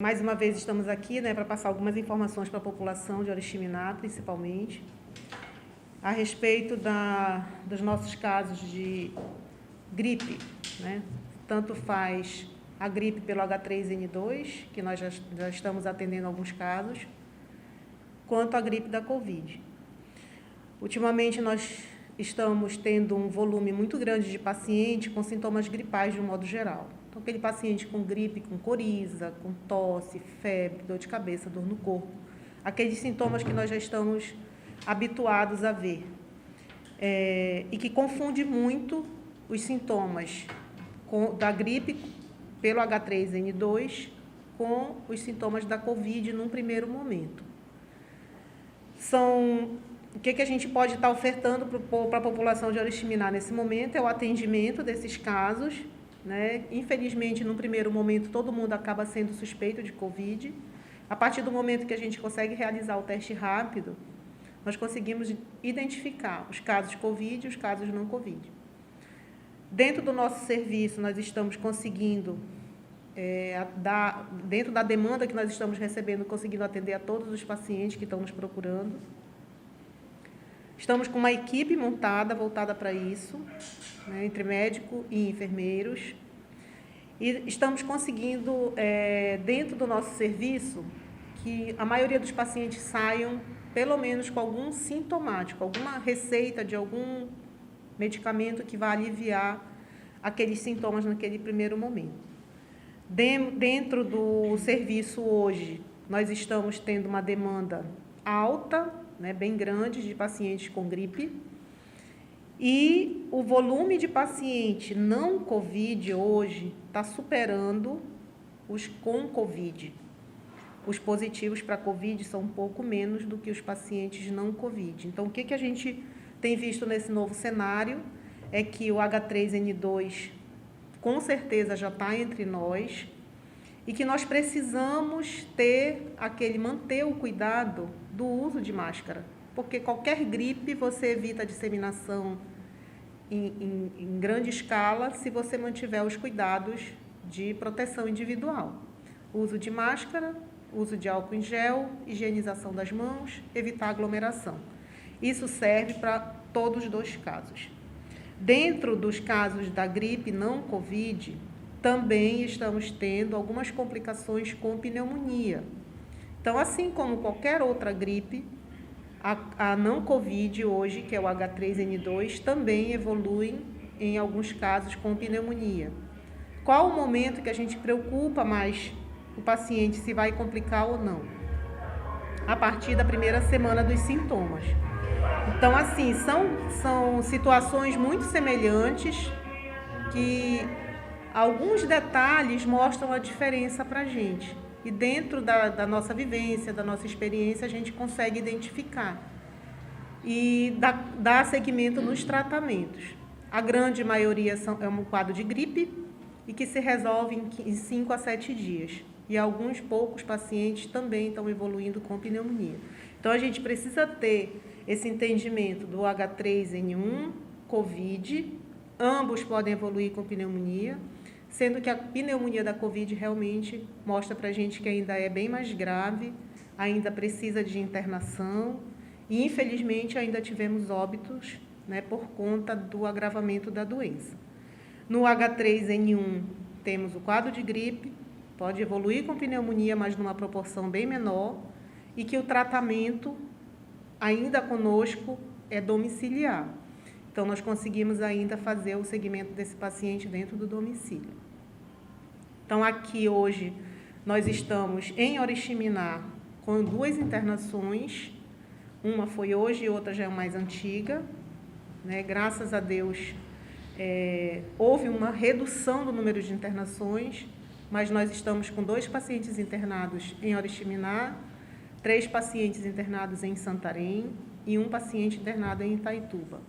Mais uma vez estamos aqui, para passar algumas informações para a população de Oriximiná, principalmente, a respeito dos nossos casos de gripe, Tanto faz a gripe pelo H3N2, que nós já estamos atendendo alguns casos, quanto a gripe da Covid. Ultimamente nós estamos tendo um volume muito grande de pacientes com sintomas gripais de um modo geral. Então, aquele paciente com gripe, com coriza, com tosse, febre, dor de cabeça, dor no corpo, aqueles sintomas que nós já estamos habituados a ver, e que confunde muito os sintomas da gripe pelo H3N2 com os sintomas da Covid num primeiro momento. O que a gente pode estar ofertando para a população de Oriximiná nesse momento é o atendimento desses casos. Infelizmente, no primeiro momento, todo mundo acaba sendo suspeito de Covid. A partir do momento que a gente consegue realizar o teste rápido, nós conseguimos identificar os casos Covid e os casos não Covid. Dentro do nosso serviço, nós estamos conseguindo, dentro da demanda que nós estamos recebendo, conseguindo atender a todos os pacientes que estão nos procurando. Estamos com uma equipe montada, voltada para isso, entre médico e enfermeiros. E estamos conseguindo, dentro do nosso serviço, que a maioria dos pacientes saiam, pelo menos, com algum sintomático, alguma receita de algum medicamento que vá aliviar aqueles sintomas naquele primeiro momento. Dentro do serviço hoje, nós estamos tendo uma demanda alta, bem grande, de pacientes com gripe, e o volume de paciente não Covid hoje está superando os com Covid. Os positivos para Covid são um pouco menos do que os pacientes não Covid. Então, o que a gente tem visto nesse novo cenário é que o H3N2 com certeza já está entre nós e que nós precisamos manter o cuidado do uso de máscara, porque qualquer gripe você evita a disseminação em grande escala se você mantiver os cuidados de proteção individual. Uso de máscara, uso de álcool em gel, higienização das mãos, evitar aglomeração. Isso serve para todos os dois casos. Dentro dos casos da gripe não Covid, também estamos tendo algumas complicações com pneumonia. Então, assim como qualquer outra gripe, a não Covid hoje, que é o H3N2, também evolui em alguns casos com pneumonia. Qual o momento que a gente preocupa mais o paciente se vai complicar ou não? A partir da primeira semana dos sintomas. Então, assim, são situações muito semelhantes que alguns detalhes mostram a diferença para a gente. E dentro da nossa vivência, da nossa experiência, a gente consegue identificar e dar seguimento nos tratamentos. A grande maioria é um quadro de gripe e que se resolve em 5 a 7 dias. E alguns poucos pacientes também estão evoluindo com pneumonia. Então, a gente precisa ter esse entendimento do H3N1, Covid, ambos podem evoluir com pneumonia, sendo que a pneumonia da Covid realmente mostra para a gente que ainda é bem mais grave, ainda precisa de internação e, infelizmente, ainda tivemos óbitos, por conta do agravamento da doença. No H3N1, temos o quadro de gripe, pode evoluir com pneumonia, mas numa proporção bem menor, e que o tratamento, ainda conosco, é domiciliar. Então, nós conseguimos ainda fazer o segmento desse paciente dentro do domicílio. Então, aqui hoje, nós estamos em Oriximiná com 2 internações. Uma foi hoje e outra já é mais antiga. Graças a Deus, houve uma redução do número de internações, mas nós estamos com 2 pacientes internados em Oriximiná, 3 pacientes internados em Santarém e 1 paciente internado em Itaituba.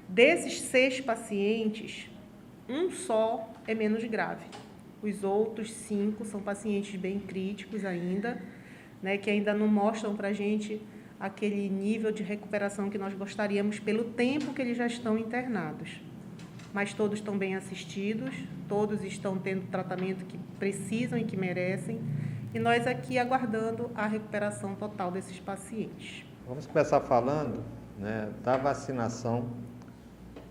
Desses 6 pacientes, 1 só é menos grave. Os outros 5 são pacientes bem críticos ainda, que ainda não mostram para a gente aquele nível de recuperação que nós gostaríamos pelo tempo que eles já estão internados. mas todos estão bem assistidos, todos estão tendo o tratamento que precisam e que merecem, e nós aqui aguardando a recuperação total desses pacientes. Vamos começar falando, né, da vacinação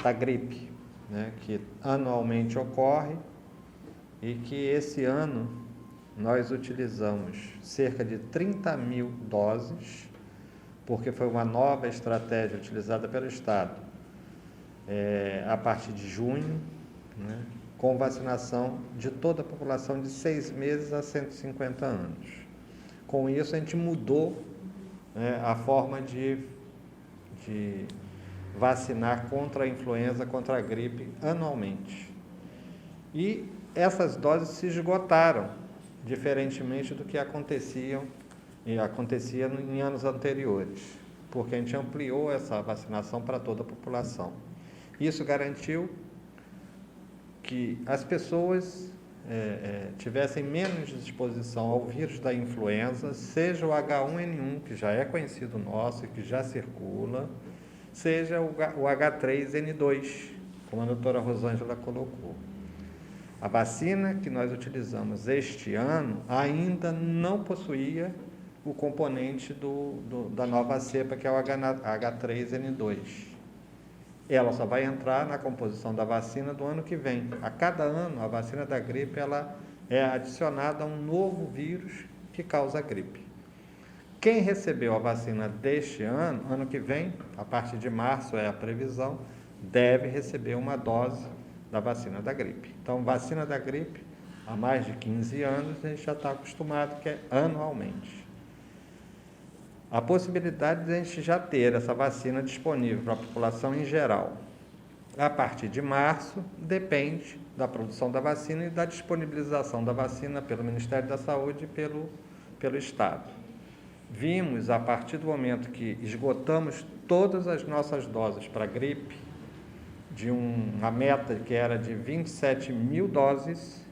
da gripe, né, que anualmente ocorre e que esse ano nós utilizamos cerca de 30 mil doses, porque foi uma nova estratégia utilizada pelo Estado a partir de junho, né, com vacinação de toda a população de 6 meses a 150 anos. Com isso, a gente mudou, né, a forma de vacinar contra a influenza, contra a gripe, anualmente. E essas doses se esgotaram, diferentemente do que acontecia em anos anteriores, porque a gente ampliou essa vacinação para toda a população. Isso garantiu que as pessoas tivessem menos exposição ao vírus da influenza, seja o H1N1, que já é conhecido nosso e que já circula, seja o H3N2, como a doutora Rosângela colocou. A vacina que nós utilizamos este ano ainda não possuía o componente da nova cepa, que é o H3N2. Ela só vai entrar na composição da vacina do ano que vem. A cada ano, a vacina da gripe ela é adicionada a um novo vírus que causa a gripe. Quem recebeu a vacina deste ano, ano que vem, a partir de março é a previsão, deve receber uma dose da vacina da gripe. Então, vacina da gripe, há mais de 15 anos, a gente já está acostumado, que é anualmente. A possibilidade de a gente já ter essa vacina disponível para a população em geral, a partir de março, depende da produção da vacina e da disponibilização da vacina pelo Ministério da Saúde e pelo Estado. Vimos, a partir do momento que esgotamos todas as nossas doses para gripe, de uma meta que era de 27 mil doses,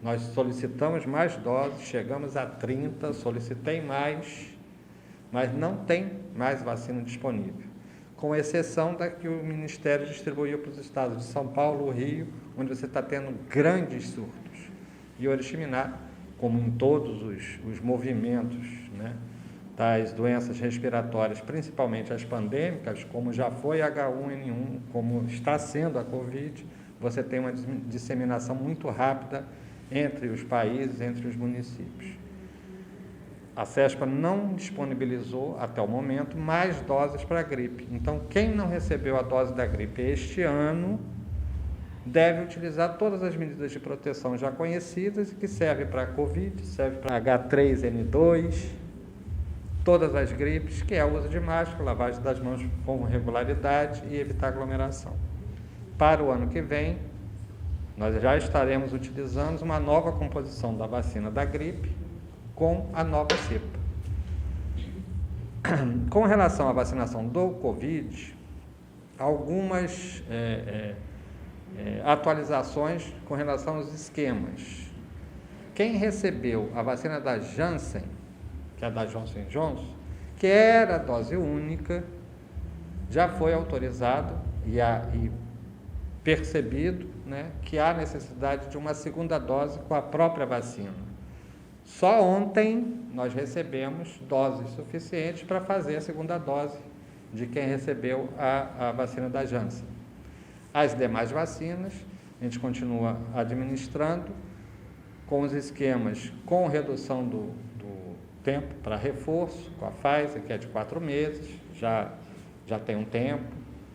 nós solicitamos mais doses, chegamos a 30, solicitei mais, mas não tem mais vacina disponível, com exceção da que o Ministério distribuiu para os estados de São Paulo, Rio, onde você está tendo grandes surtos, e Oriximiná, como em todos os movimentos, né, das doenças respiratórias, principalmente as pandêmicas, como já foi H1N1, como está sendo a Covid, você tem uma disseminação muito rápida entre os países, entre os municípios. A CESPA não disponibilizou, até o momento, mais doses para a gripe. Então, quem não recebeu a dose da gripe este ano, deve utilizar todas as medidas de proteção já conhecidas, que servem para a Covid, serve para H3N2, todas as gripes, que é o uso de máscara, lavagem das mãos com regularidade e evitar aglomeração. Para o ano que vem, nós já estaremos utilizando uma nova composição da vacina da gripe com a nova cepa. Com relação à vacinação do Covid, algumas atualizações com relação aos esquemas. Quem recebeu a vacina da Janssen, que é da Johnson & Johnson, que era a dose única, já foi autorizado e percebido, né, que há necessidade de uma segunda dose com a própria vacina. Só ontem nós recebemos doses suficientes para fazer a segunda dose de quem recebeu a vacina da Janssen. As demais vacinas, a gente continua administrando com os esquemas com redução do tempo para reforço, com a Pfizer, que é de 4 meses, já tem um tempo,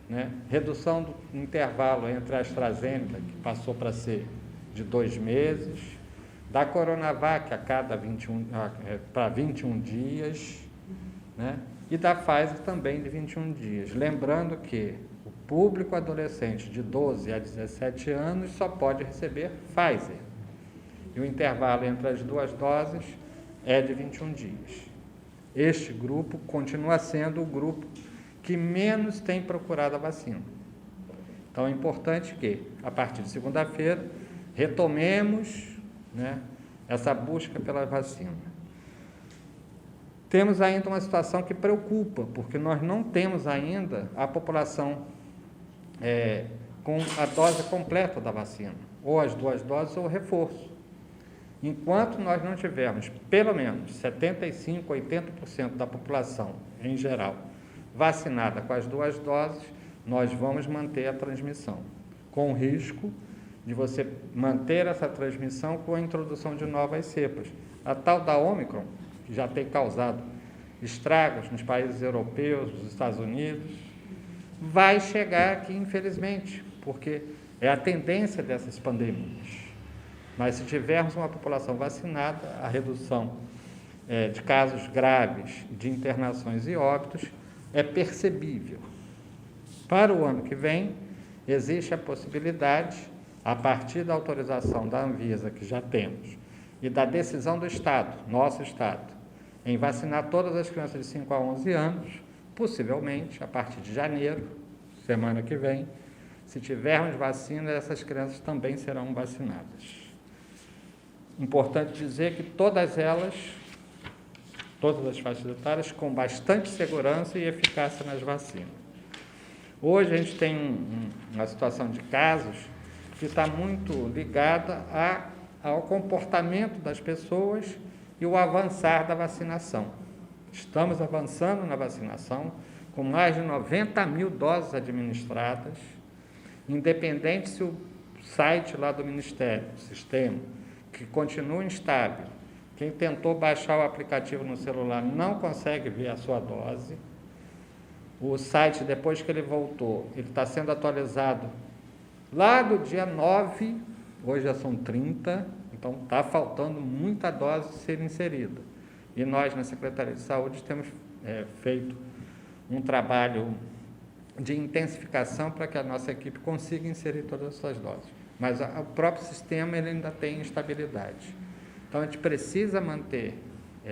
né? Redução do intervalo entre a AstraZeneca, que passou para ser de 2 meses, da Coronavac para 21 dias, né? E da Pfizer também de 21 dias. Lembrando que o público adolescente de 12 a 17 anos só pode receber Pfizer. E o intervalo entre as duas doses é de 21 dias. Este grupo continua sendo o grupo que menos tem procurado a vacina. Então, é importante que, a partir de segunda-feira, retomemos, né, essa busca pela vacina. Temos ainda uma situação que preocupa, porque nós não temos ainda a população com a dose completa da vacina, ou as 2 doses ou reforço. Enquanto nós não tivermos pelo menos 75%, 80% da população em geral vacinada com as 2 doses, nós vamos manter a transmissão, com o risco de você manter essa transmissão com a introdução de novas cepas. A tal da Ômicron, que já tem causado estragos nos países europeus, nos Estados Unidos, vai chegar aqui, infelizmente, porque é a tendência dessas pandemias. Mas se tivermos uma população vacinada, a redução de casos graves, de internações e óbitos é percebível. Para o ano que vem, existe a possibilidade, a partir da autorização da Anvisa, que já temos, e da decisão do Estado, nosso Estado, em vacinar todas as crianças de 5 a 11 anos, possivelmente, a partir de janeiro, semana que vem, se tivermos vacina, essas crianças também serão vacinadas. Importante dizer que todas elas, todas as faixas etárias, com bastante segurança e eficácia nas vacinas. Hoje a gente tem uma situação de casos que está muito ligada ao comportamento das pessoas e o avançar da vacinação. Estamos avançando na vacinação, com mais de 90 mil doses administradas, independente se o site lá do Ministério, o sistema, que continua instável, quem tentou baixar o aplicativo no celular não consegue ver a sua dose. O site, depois que ele voltou, ele está sendo atualizado lá do dia 9, hoje já são 30, então está faltando muita dose ser inserida. E nós, na Secretaria de Saúde, temos feito um trabalho de intensificação para que a nossa equipe consiga inserir todas essas doses. Mas o próprio sistema ele ainda tem instabilidade. Então, a gente precisa manter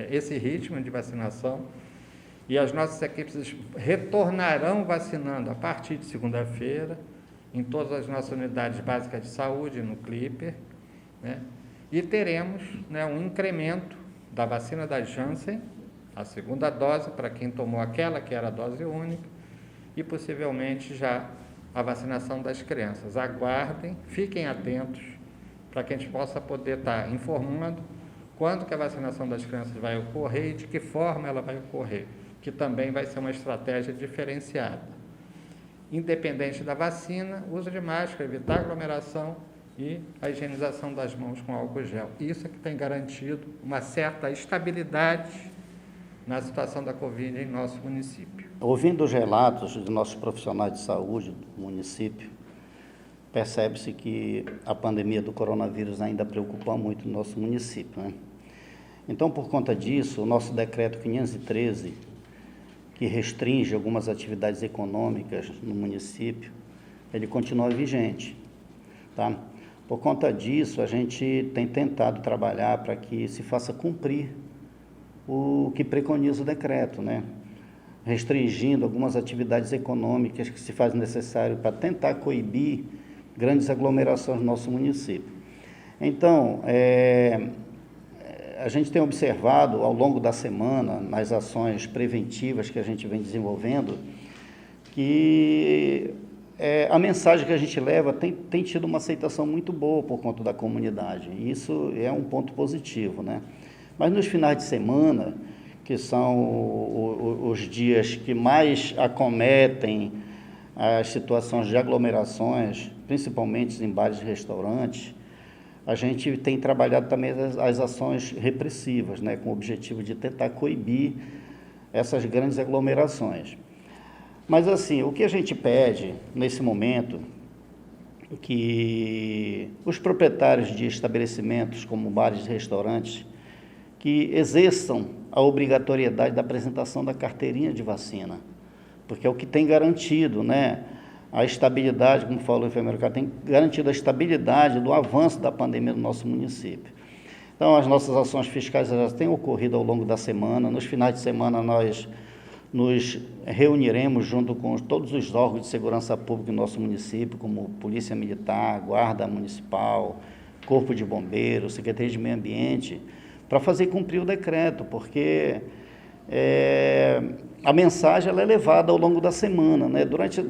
esse ritmo de vacinação e as nossas equipes retornarão vacinando a partir de segunda-feira em todas as nossas unidades básicas de saúde, no Clipper, né? E teremos, né, um incremento da vacina da Janssen, a segunda dose para quem tomou aquela que era a dose única, e possivelmente já a vacinação das crianças. Aguardem, fiquem atentos, para que a gente possa poder estar informando quando que a vacinação das crianças vai ocorrer e de que forma ela vai ocorrer, que também vai ser uma estratégia diferenciada. Independente da vacina, uso de máscara, evitar aglomeração e a higienização das mãos com álcool gel. Isso é que tem garantido uma certa estabilidade na situação da Covid em nosso município. Ouvindo os relatos de nossos profissionais de saúde do município, percebe-se que a pandemia do coronavírus ainda preocupa muito o nosso município, né? Então, por conta disso, o nosso decreto 513, que restringe algumas atividades econômicas no município, ele continua vigente, tá? Por conta disso, a gente tem tentado trabalhar para que se faça cumprir o que preconiza o decreto, né? Restringindo algumas atividades econômicas que se faz necessário para tentar coibir grandes aglomerações no nosso município. Então, a gente tem observado ao longo da semana, nas ações preventivas que a gente vem desenvolvendo, que a mensagem que a gente leva tem tido uma aceitação muito boa por conta da comunidade. E isso é um ponto positivo, né? Mas nos finais de semana, que são os dias que mais acometem as situações de aglomerações, principalmente em bares e restaurantes, a gente tem trabalhado também as ações repressivas, né, com o objetivo de tentar coibir essas grandes aglomerações. Mas, assim, o que a gente pede nesse momento, que os proprietários de estabelecimentos como bares e restaurantes, que exerçam a obrigatoriedade da apresentação da carteirinha de vacina, porque é o que tem garantido, né, a estabilidade, como falou o enfermeiro, tem garantido a estabilidade do avanço da pandemia no nosso município. Então, as nossas ações fiscais já têm ocorrido ao longo da semana. Nos finais de semana, nós nos reuniremos junto com todos os órgãos de segurança pública do nosso município, como Polícia Militar, Guarda Municipal, Corpo de Bombeiros, Secretaria de Meio Ambiente, para fazer cumprir o decreto, porque a mensagem ela é levada ao longo da semana, né?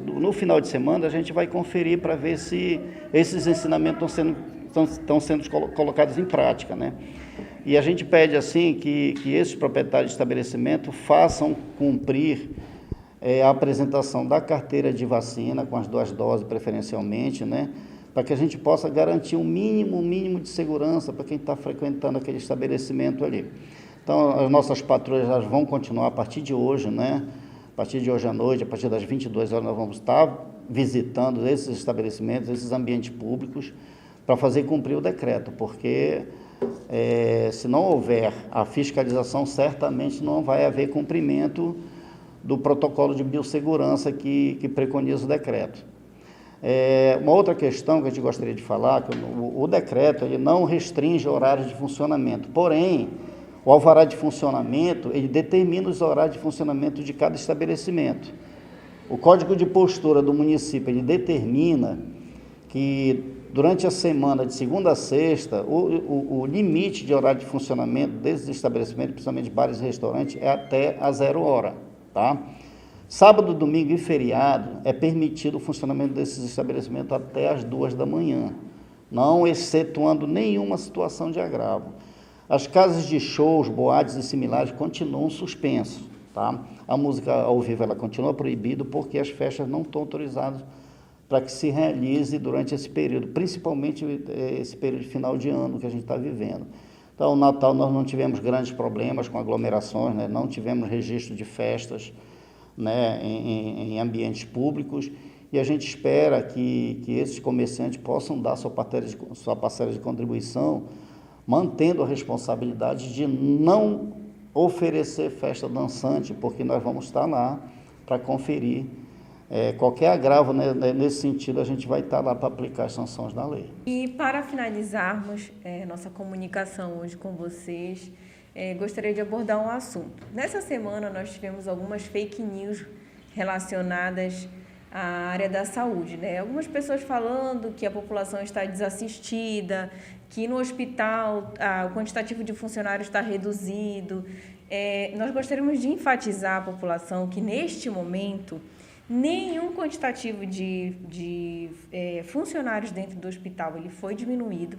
No final de semana, a gente vai conferir para ver se esses ensinamentos estão sendo colocados em prática, né? E a gente pede, assim, que esses proprietários de estabelecimento façam cumprir a apresentação da carteira de vacina, com as 2 doses preferencialmente, né? Para que a gente possa garantir um mínimo de segurança para quem está frequentando aquele estabelecimento ali. Então, as nossas patrulhas elas vão continuar a partir de hoje, né? A partir de hoje à noite, a partir das 22 horas, nós vamos estar visitando esses estabelecimentos, esses ambientes públicos, para fazer cumprir o decreto, porque se não houver a fiscalização, certamente não vai haver cumprimento do protocolo de biossegurança que preconiza o decreto. Uma outra questão que a gente gostaria de falar, que o decreto ele não restringe horários de funcionamento, porém, o alvará de funcionamento, ele determina os horários de funcionamento de cada estabelecimento. O Código de Postura do município, ele determina que durante a semana, de segunda a sexta, o limite de horário de funcionamento desses estabelecimentos, principalmente bares e restaurantes, é até a 0 hora, tá? Sábado, domingo e feriado é permitido o funcionamento desses estabelecimentos até as 2 da manhã, não excetuando nenhuma situação de agravo. As casas de shows, boates e similares continuam suspensas, tá? A música ao vivo ela continua proibida porque as festas não estão autorizadas para que se realize durante esse período, principalmente esse período de final de ano que a gente está vivendo. Então, no Natal nós não tivemos grandes problemas com aglomerações, né? Não tivemos registro de festas, né, em ambientes públicos, e a gente espera que esses comerciantes possam dar sua parcela de contribuição, mantendo a responsabilidade de não oferecer festa dançante, porque nós vamos estar lá para conferir. Qualquer agravo, né, nesse sentido, a gente vai estar lá para aplicar as sanções da lei. E para finalizarmos nossa comunicação hoje com vocês, gostaria de abordar um assunto. Nessa semana nós tivemos algumas fake news relacionadas à área da saúde, né? Algumas pessoas falando que a população está desassistida, que no hospital o quantitativo de funcionários está reduzido. Nós gostaríamos de enfatizar à população que neste momento nenhum quantitativo de funcionários dentro do hospital ele foi diminuído.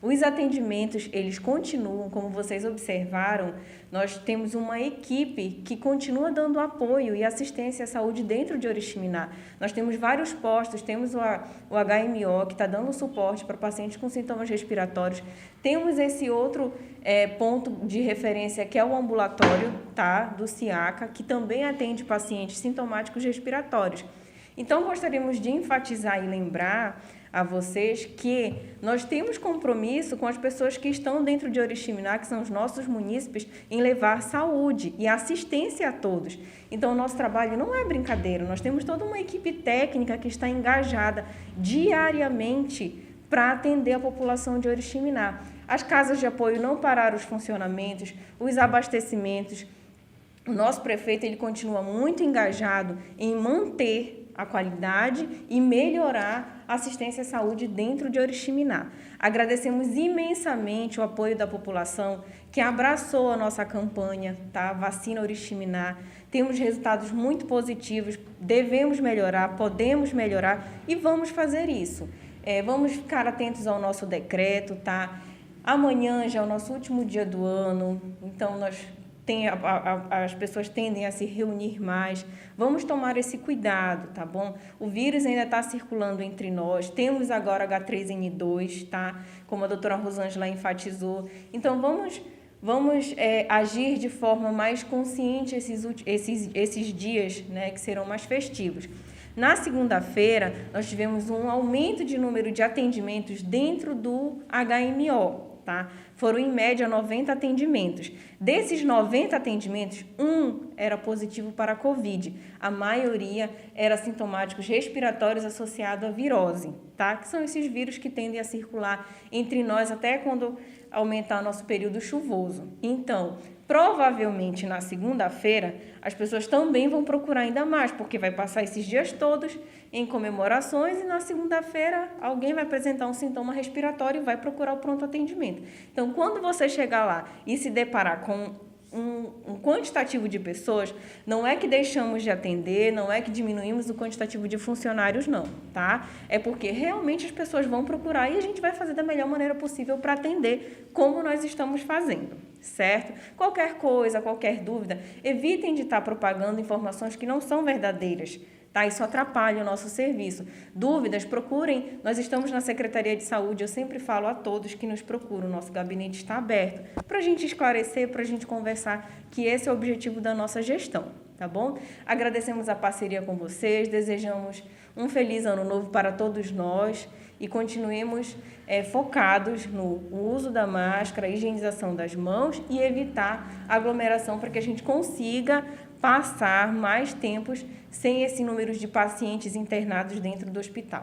Os atendimentos, eles continuam, como vocês observaram, nós temos uma equipe que continua dando apoio e assistência à saúde dentro de Oriximiná. Nós temos vários postos, temos o HMO, que está dando suporte para pacientes com sintomas respiratórios. Temos esse outro ponto de referência, que é o ambulatório, tá, do CIACA, que também atende pacientes sintomáticos respiratórios. Então, gostaríamos de enfatizar e lembrar a vocês que nós temos compromisso com as pessoas que estão dentro de Oriximiná, que são os nossos munícipes, em levar saúde e assistência a todos. Então, o nosso trabalho não é brincadeira, nós temos toda uma equipe técnica que está engajada diariamente para atender a população de Oriximiná. As casas de apoio não pararam os funcionamentos, os abastecimentos. O nosso prefeito ele continua muito engajado em manter a qualidade e melhorar a assistência à saúde dentro de Oriximiná. Agradecemos imensamente o apoio da população que abraçou a nossa campanha, tá? Vacina Oriximiná. Temos resultados muito positivos, devemos melhorar, podemos melhorar e vamos fazer isso. Vamos ficar atentos ao nosso decreto, tá? Amanhã já é o nosso último dia do ano, então as pessoas tendem a se reunir mais. Vamos tomar esse cuidado, tá bom? O vírus ainda está circulando entre nós. Temos agora H3N2, tá? Como a doutora Rosângela enfatizou. Então, vamos agir de forma mais consciente esses dias, né, que serão mais festivos. Na segunda-feira, nós tivemos um aumento de número de atendimentos dentro do HMO. Tá? Foram, em média, 90 atendimentos. Desses 90 atendimentos, 1 era positivo para a Covid. A maioria era sintomáticos respiratórios associados à virose, tá? Que são esses vírus que tendem a circular entre nós até quando aumentar o nosso período chuvoso. Então, provavelmente, na segunda-feira, as pessoas também vão procurar ainda mais, porque vai passar esses dias todos em comemorações e na segunda-feira alguém vai apresentar um sintoma respiratório e vai procurar o pronto atendimento. Então, quando você chegar lá e se deparar com um quantitativo de pessoas, não é que deixamos de atender, não é que diminuímos o quantitativo de funcionários, não, tá? É porque realmente as pessoas vão procurar e a gente vai fazer da melhor maneira possível para atender como nós estamos fazendo, certo? Qualquer coisa, qualquer dúvida, evitem de estar propagando informações que não são verdadeiras, tá? Isso atrapalha o nosso serviço. Dúvidas, procurem. Nós estamos na Secretaria de Saúde, eu sempre falo a todos que nos procuram, o nosso gabinete está aberto para a gente esclarecer, para a gente conversar, que esse é o objetivo da nossa gestão, tá bom? Agradecemos a parceria com vocês, desejamos um feliz ano novo para todos nós e continuemos focados no uso da máscara, higienização das mãos e evitar aglomeração para que a gente consiga passar mais tempos sem esse número de pacientes internados dentro do hospital.